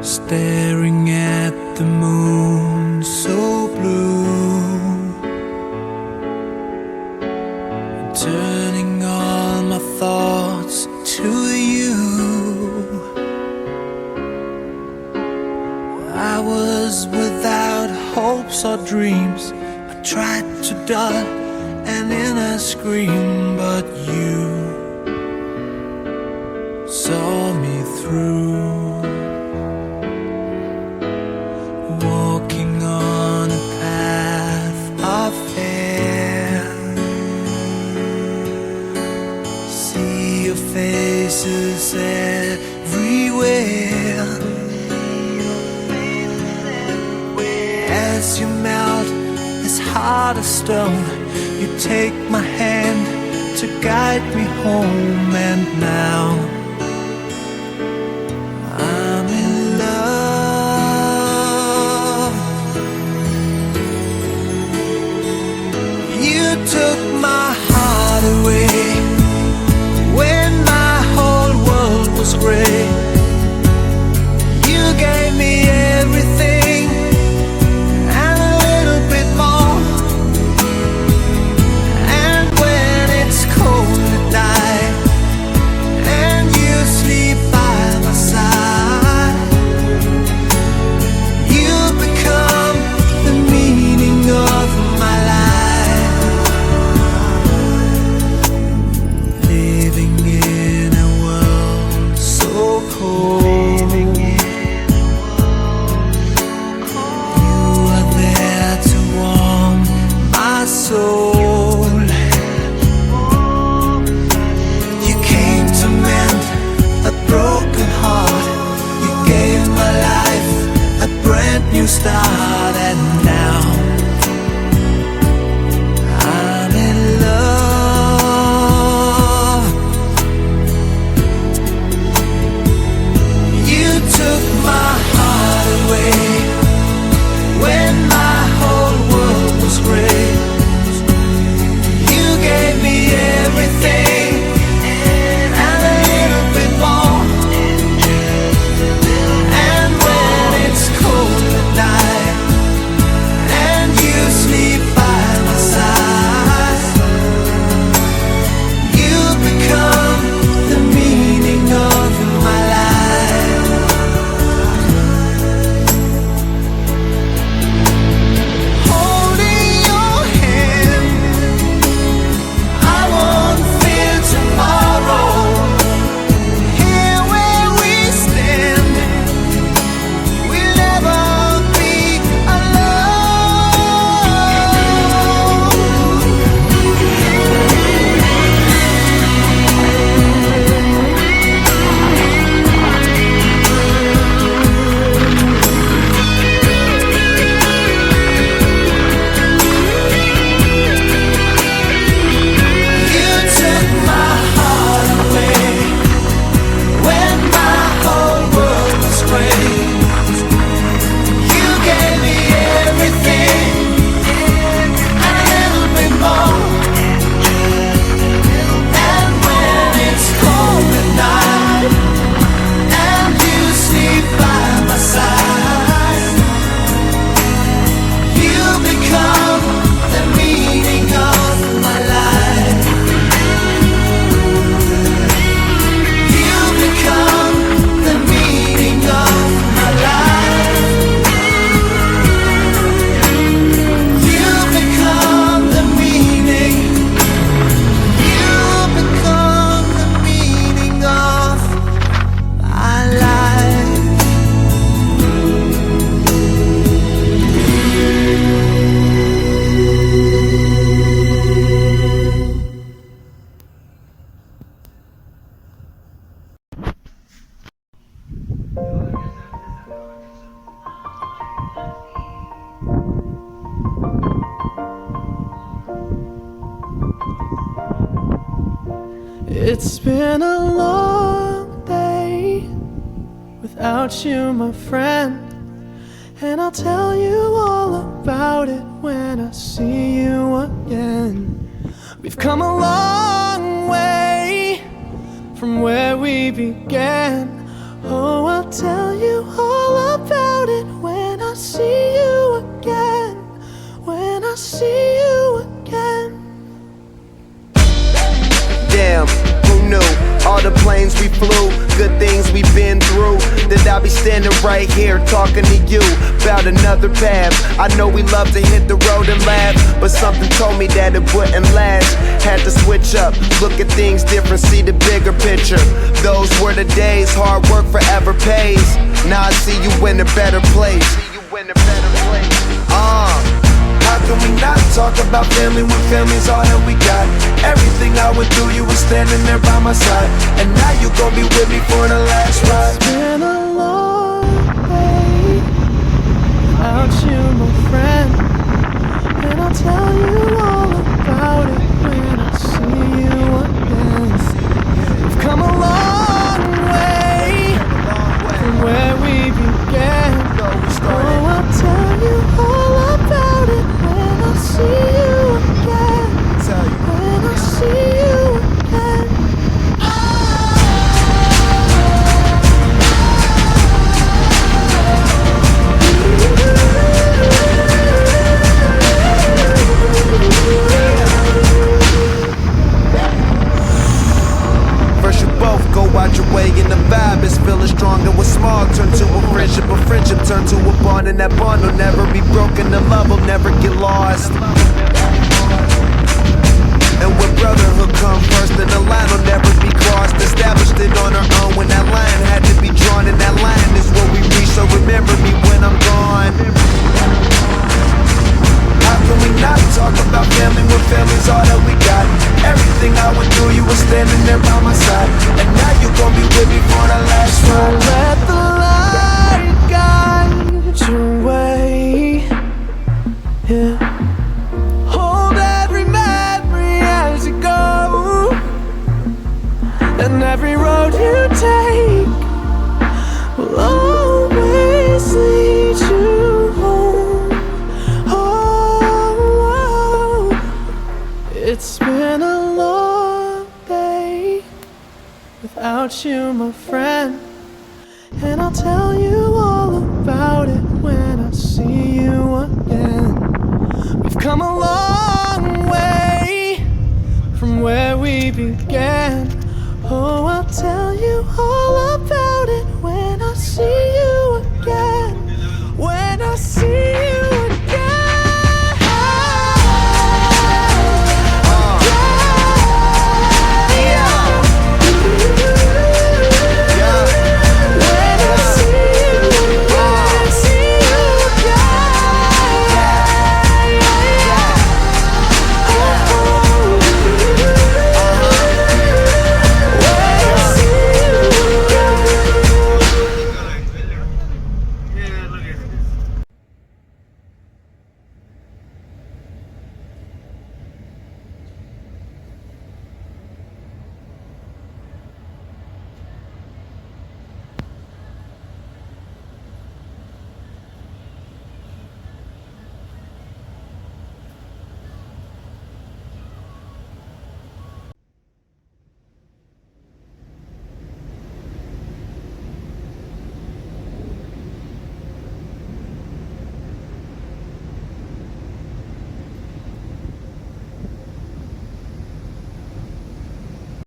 staring at the moon so blue, turning all my thoughts to you. I was without hopes or dreams. I tried to dull an inner scream, but you saw me through. Walking on a path of fear, see your faces everywhere. As you melt this heart of stone, you take my hand to guide me home. And now I'm in love. You took my heart away when my whole world was gray. You gave me everything and a little bit more. And when it's cold at night and you sleep by my side, you become the meaning of my life. Living in a world so cold, you are there to warm my soul. You came to mend a broken heart. You gave my life a brand new start. And now I'm in love. You took my heart away when my whole world was gray. You gave me everything and a little bit more. And when it's cold at night and you sleep by my side, you become the meaning of my life. Holding your hand, I won't fear tomorrow. Here where we stand, we'll never be You took my heart away when my whole world was gray. You gave me everything and a little bit more. And when it's cold at night and you sleep by my side, you become the meaning of my life. You become the meaning of my life. You become the meaning. You become the meaning of my life. It's been a long day without you, my friend, and I'll tell you all about it when I see you again. We've come a long way from where we began. Oh, I'll tell you all about it when I see you again. When I see you again. Damn, who knew? All the planes we flew, good things we've been through, that I'll be standing right here talking to you about another path. I know we love to hit the road and laugh, but something told me that it wouldn't last. Had to switch up, look at things different, see the bigger picture. Those were the days, hard work forever pays. Now I see you in a better place. How can we not talk about family when family's all that we got? Everything I went through, you were standing there by my side, and now you gon' be with me for the last ride. It's been a long day without you, my friend, and I'll tell you all about it when I see you again. We've come a long way from where we began. Oh, I'll tell you all about it when I see you again. When I see you again. First you both go out your way and the vibe is feeling stronger. What's small turn to a friendship turn to a bond, and that bond will never be broken. The love will never get lost. And when brotherhood come first, then the line will never be crossed. Established it on our own when that line had to be drawn, and that line is what we reach. So remember me when I'm gone. How can we not talk about family when family's all that we got? Everything I went through, you were standing there by my side, and now you gon' be with me for the last So ride. let the light guide your way. Yeah. Hold every memory as you go, and every road you take will always lead you home. Oh, it's been a long day without you, my friend, and I'll tell you all about it when I see you again. We've come a long way from where we began. Oh,